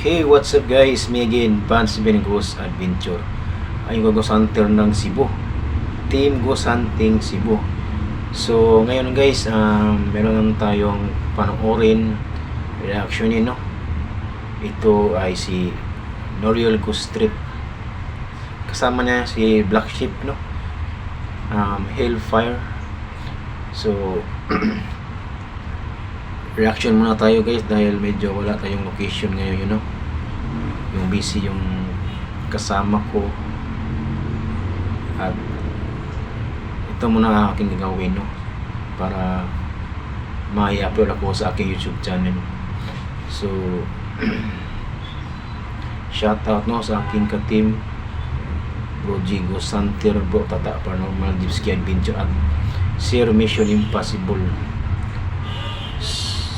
Hey, what's up guys? Me again, Vance Ben Ghost Adventure. Ay Ghost Hunter ng Cebu. Team Ghost Hunting Cebu. So, ngayon guys, meron tayong panoorin reactionin, no? Ito ay si Noriel Ghost Trip. Kasama niya si Black Sheep, no? Hellfire. So, reaction muna tayo guys dahil medyo wala tayong location ngayon, you know. Yung busy yung kasama ko. At ito muna ang aking gagawin, no, para ma-upload ako sa aking YouTube channel. So shout out, no, sa aking ka-team Bro Jigo Santir, Bro Tata Paranormal, Dipski Adventure at Sir Mission Impossible.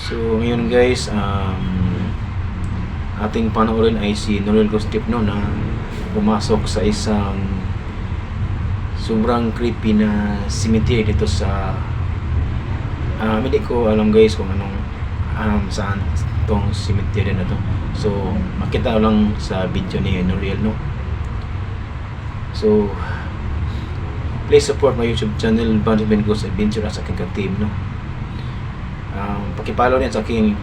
So ngayon guys, ating panoorin ay si Noriel Ghost Trip, no, na pumasok sa isang sobrang creepy na cemetery dito sa hindi ko alam guys kung anong saan tong cemetery na to. So makita lang sa video ni Noriel, no. So please support my YouTube channel, Vance Ben Ghost Adventure, at sa aking ka-team, no. Pakipollow rin sa aking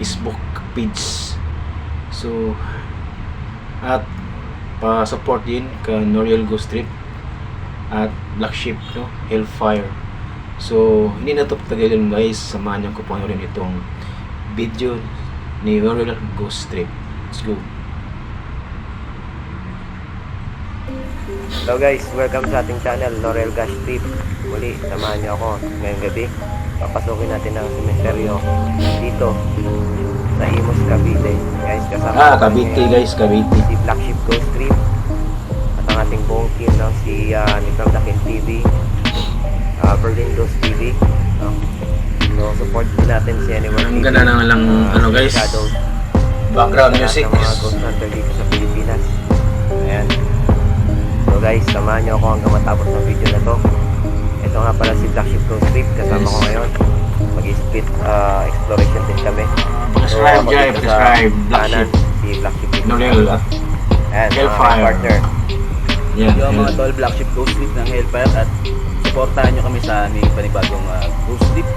Facebook page. So at pa-support din ka Noriel Ghost Trip at Black Sheep, no, Hellfire. So hindi na ito patagalin guys, samahan niyo ko po rin itong video ni Noriel Ghost Trip. Let's go. Hello guys, welcome sa ating channel, Noriel Ghost Trip. Muli, samahan niyo ako ngayong gabi. Papasukin natin ang sementeryo dito sa Imus, Cavite. Guys, kasama Cavite guys, Cavite. Si Black Sheep Ghost Trip at ang ating buong team, no, si Nikam Dakin TV, Berlin Ghost TV, no? So support din natin si Anyone Ang TV. ganda na lang ano guys, Shadow, background music. ng mga ghost hunter dito sa Pilipinas. Ayan. So guys, samahan niyo ako hanggang matapos ng video na to. Ito nga pala si Black Sheep Ghost Trip, kasama ko ngayon. Mag-split exploration din kami. Prescribe, Jai, prescribe Black Sheep, si Black Sheep Noriel at and Hellfire. partner. yan. Yung mga tol, Black Sheep Ghost Trip ng Hellfire, at supportahan nyo kami sa aming panibagong Ghost Trip.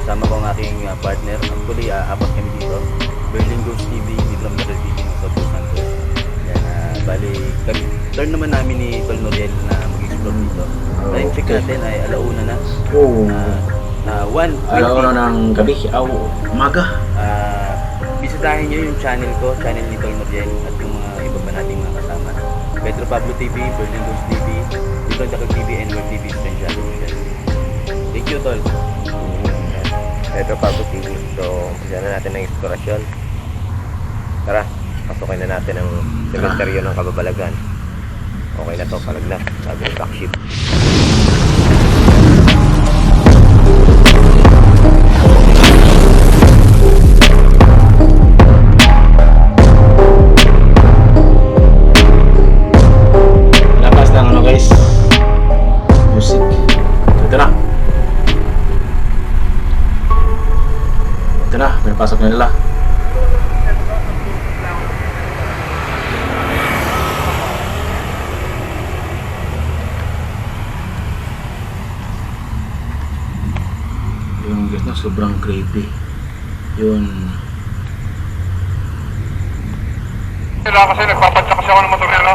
Kasama ko ang aking partner. Actually, apat kami dito. Berlin Ghost TV, Midram Noriel TV ng Ghost Hunter. Yan, bali, turn naman namin ni Tol Noriel na mag-explore dito. Time check natin ay alauna na. Alauna ng gabi, umaga. Bisitahin nyo yung channel ko, channel ni Tol Noriel, at yung mga iba pa nating mga kasama. Petro Pablo TV, Berlin Ghost TV, Dito Jacob TV, and World TV, Essential. Thank you, Tol. Pedro Pablo TV. So, umpisa na natin ang eksplorasyon. Tara, pasukin na natin ang sementeryo ng Kababalagan. Okay na to, palag na. Sabi ng Black Sheep. Labas ng ano guys, music. Ito na. Ito na, may pasok na nila. Yung guys na sobrang creepy. Yun. Kailangan kasi nagpapadya kasi ako ng motor nila.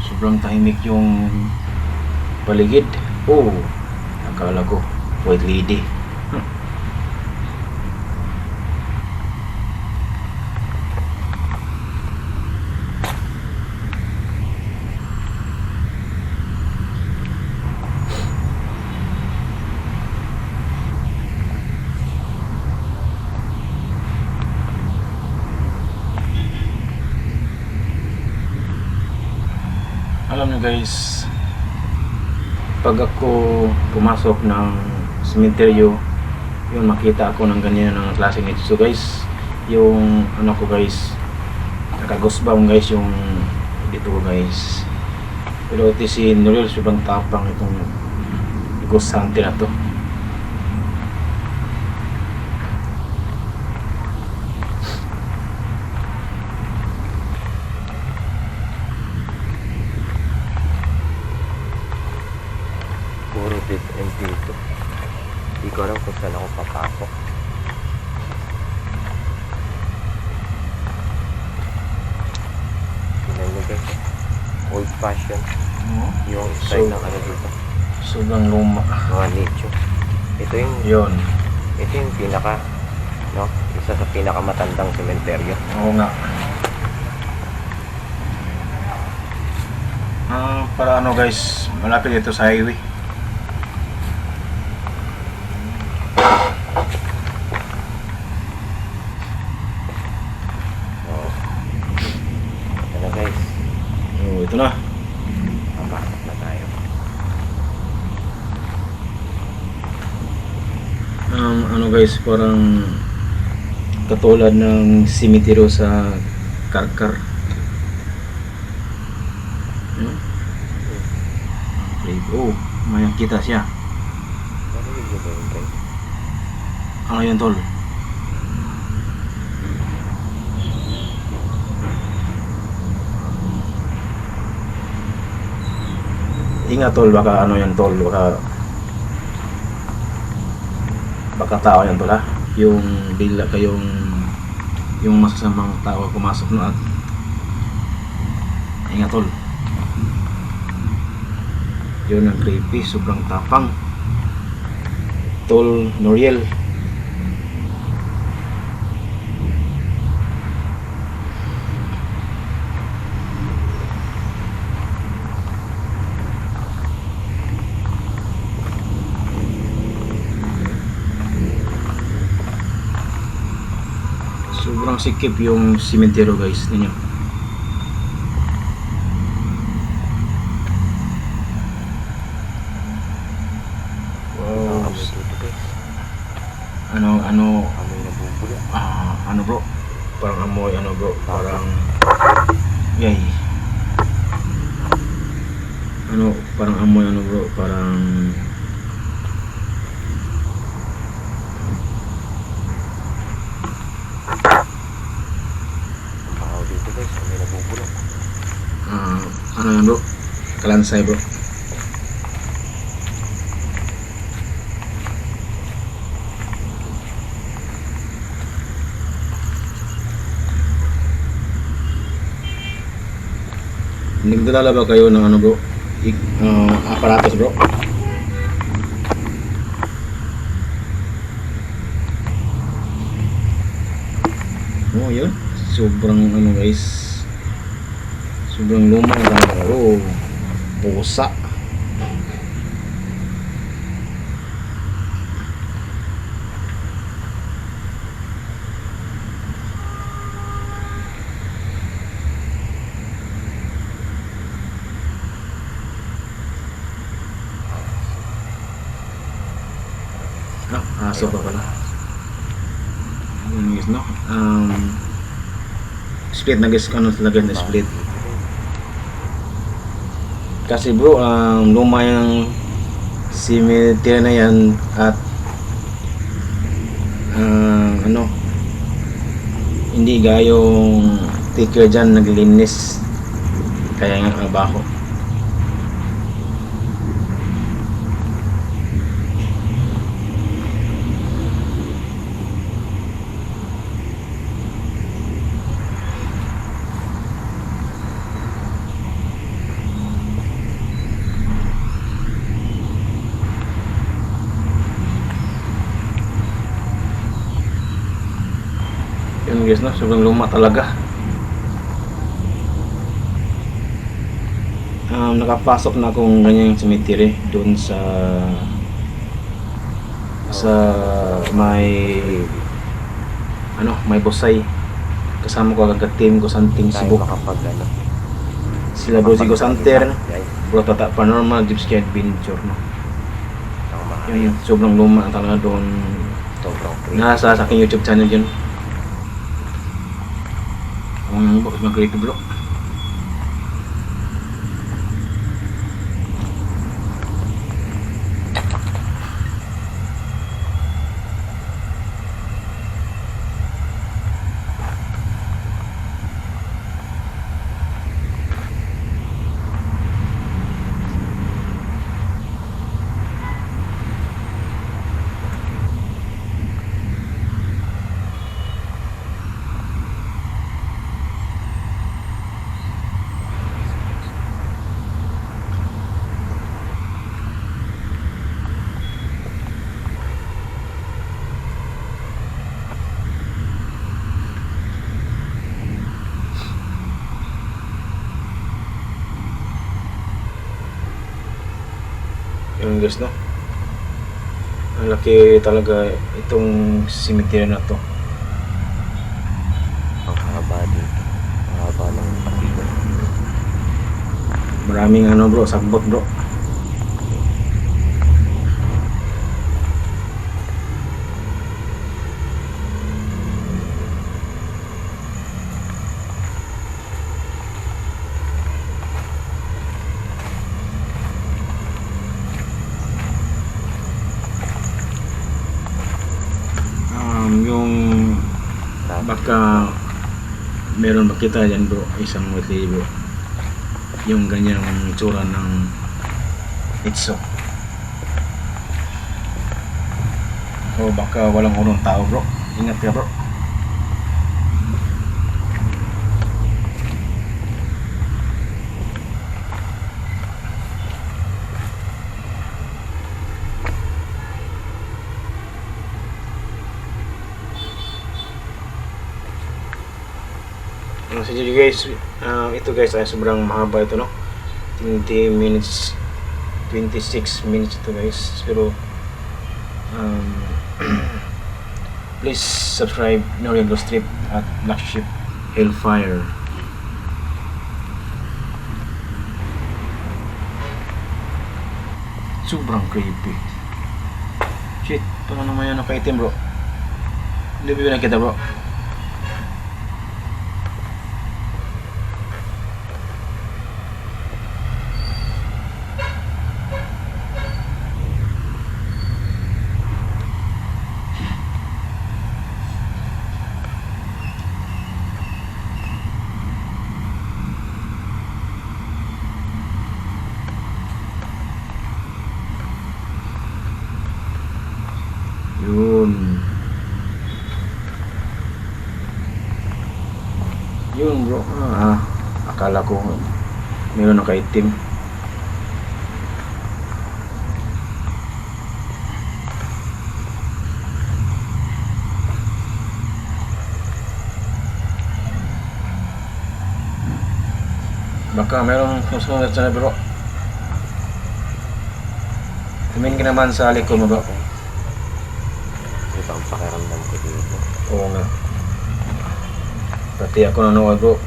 Sobrang tahimik yung paligid. Oh, akala ko white lady. Alam niyo guys, pag ako pumasok ng sementeryo, yun, makita ako ng ganyan ng klase nito. So guys, yung ano ko guys, nakagosbang guys yung dito ko guys. Pero ito si Noriel, sobrang tapang itong ghost hunter na to. Hindi ko alam kung saan ako papasok. Tingnan nyo guys. Old fashion. Yung style ng ano dito. Sobrang luma. Mga nicho. Ito Yun. yung pinaka, no? Isa sa pinakamatandang sementeryo. Oo nga. Para ano guys, malapit ito sa highway. Oh. Ito na guys. Oh, ito na. Papasok na tayo. Ano guys, parang katulad ng simitiro sa Karkar. Oh, may kita siya. Ano yung gagawin guys? Ano yun tol? Ingat tol, baka ano yan tol, baka tao yan tol ha. Yung bigla kayong yung masasamang tao pumasok na at ingat tol. Yun ang creepy, sobrang tapang. Tol Noriel. Sobrang sikip yung simentero guys, ninyo. Wow. Dito guys. Ano Amoy nabubula. ano bro? Parang amoy ano bro? Parang yay. Ano, parang amoy ano bro? Parang Bahaw dito guys. Amoy nabubula. ano yan bro? Kalansay bro. Nagdala ba kayo ng ano bro? Aparatos bro? Oh yun. Sobrang ano guys. Sobrang lumang talaga. Oh. Pusa. Aso pa pala. Yun guys no. Split na guys, ano talaga na split. Kasi bro, luma yung cemetery na yan at ano, hindi gayong ticker dyan naglinis, kaya nga abaho. Yun guys no, sobrang luma talaga. Nakapasok na akong ganyang cemetery doon sa may ano, may Bosay. Kasama ko agad team ko Santing Tayo Cebu. makapag ano. Sila bro si Santer, Guys. bro Tata Paranormal, Jeep Sky Adventure no. Ang mahal. Yun, sobrang luma talaga doon. Sobrang creepy. Nasa sa aking YouTube channel yun. Bakit mag-creepy bro? guys, no? Ang laki talaga itong cemetery na to. Ang haba dito. Ang haba ng pasilyo. Maraming ano bro, sagbot bro. Yung baka meron makita dyan bro, isang wetly bro, yung ganyang itsura ng itso, o baka walang unong tao bro, ingat ka bro. So guys, ito guys ay sobrang mahaba ito, no? 20 minutes, 26 minutes ito guys. Pero please subscribe Noriel Ghost Trip at Black Sheep Hellfire. Sobrang creepy. Shit, paano naman yan nakaitim bro? Hindi ba yun nakita bro? Yun bro, akala ko meron nakaitim. Baka merong susunod sa bro. Tumingin ka naman sa likod mo bro. Ito ang pakiramdam ko dito. Oo nga. Pati ako nanood bro,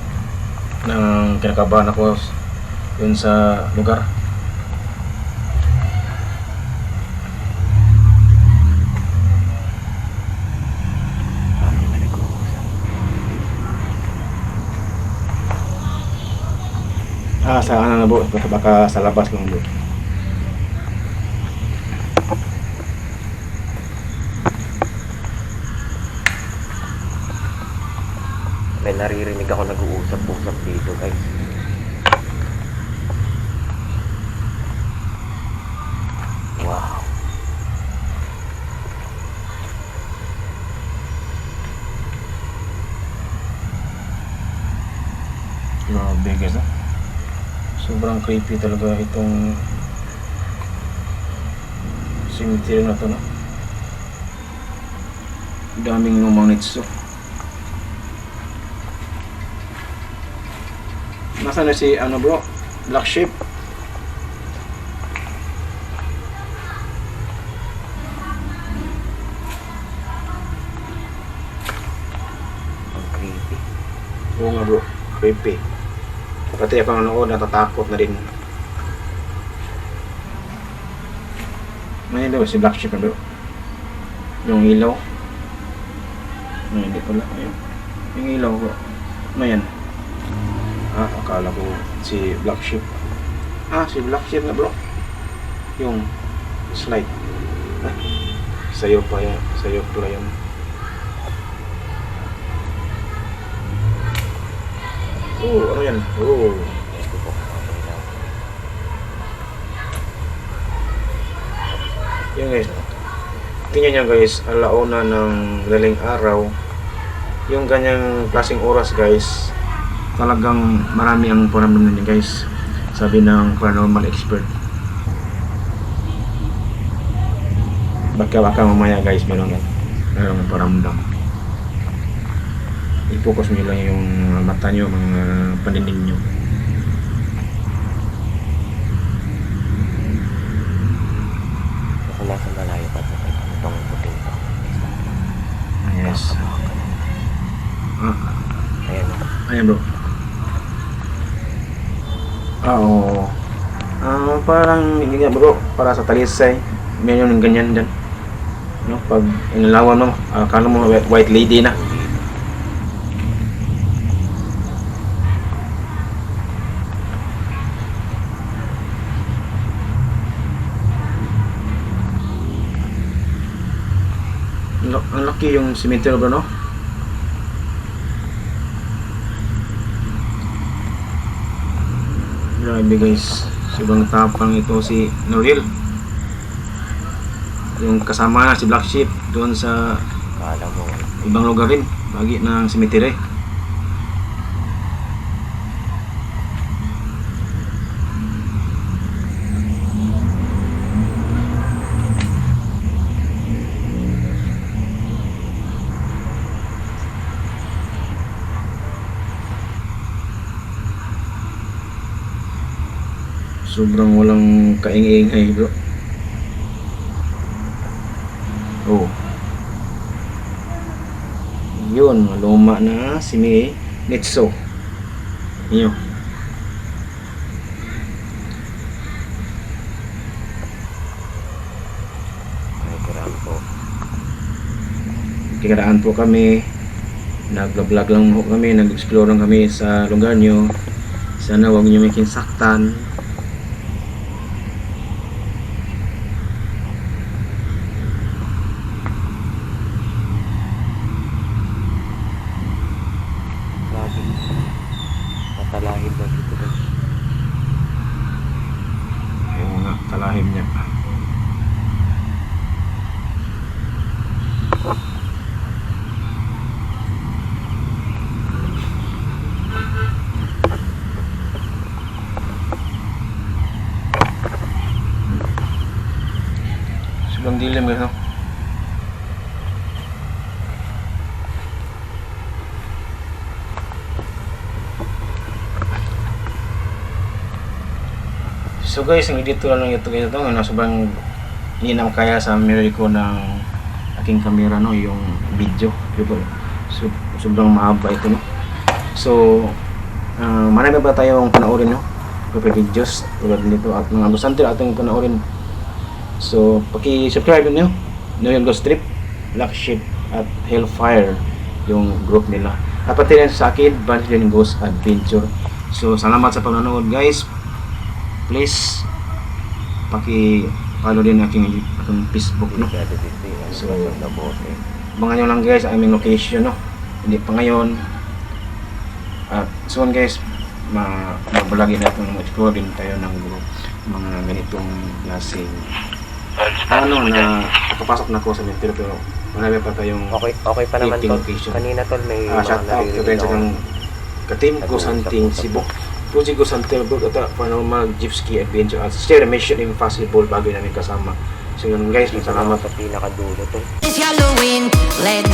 nang kinakabahan ako yun sa lugar. Sa ano na bro, baka sa labas lang bro. May naririnig ako nag-uusap-usap dito guys. Wow. Grabe guys, no? Sobrang creepy talaga itong cemetery na to, no? Daming lumang nitso. Nasaan na si ano bro? Black Sheep. Ang creepy. Oo nga bro, creepy. Pati ako nanood, natatakot na rin. Ngayon daw si Black Sheep na bro. Yung ilaw. Ay, hindi pala. Ayun. Yung ilaw bro. Ngayon. Akala ko si Black Sheep. Si Black Sheep na bro. Yung slide. Sayo pa yan. Sayo pala yan. Ano yan? Yan guys. Tingnan nyo guys, alauna ng laling araw. Yung ganyang klaseng oras guys, talagang marami ang paramdam niya guys, sabi ng paranormal expert. Baka mamaya guys merong paramdam. I-focus nyo lang yung mata nyo, mga paninig nyo. Ayan bro. Oo. Parang hindi nga bro, para sa talisay. Meron ng ganyan dyan. No, pag inalawan mo, akala mo white lady na. Ang laki yung cemetery bro, no? Grabe guys, sobrang tapang ito si Noriel. Yung kasama na si Black Sheep doon sa Kala mo. ibang lugar rin, bagi ng cemetery. Sobrang walang kaingay bro. Oh. Yun, luma na si Nitso. Iyo. Ay, karaan po. Kikaraan po kami. Nag-vlog lang po kami, nag-explore lang kami sa lugar nyo. Sana huwag nyo may kinsaktan. Lagi. Matalahib na dito guys. Ayun nga, talahim niya. Sobrang dilim guys, no? So guys, ang dito lang ito guys, ito na sobrang hindi na makaya sa memory ko ng aking camera, no, yung video. So, sobrang mahaba ito, no. So marami ba tayong panoorin, no, mga videos tulad nito at mga lusante atong panoorin. So paki-subscribe niyo Noel Ghost Trip, Black Sheep at Hellfire yung group nila. At pati rin sa akin, Banshee Ghost Adventure. So salamat sa panonood guys. Please paki-follow din aking Facebook, no. So abangan nyo lang guys ang aming location, no. Hindi pa ngayon. At soon guys, mabalagin natin, mag-explore din tayo ng mga ganitong klaseng na papasok na ko sa mental, pero marami pa tayong Okay pa naman dating tol. location. Kanina tol may shout out sa tayo sa ka-team Ghost Hunting Cebu, Fuji Ghost Hunter Book at Paranormal Gypsy Adventure at share Mission Impossible, bagay namin kasama. So yun guys, salamat. sa pinakadulo tol. It's Halloween, let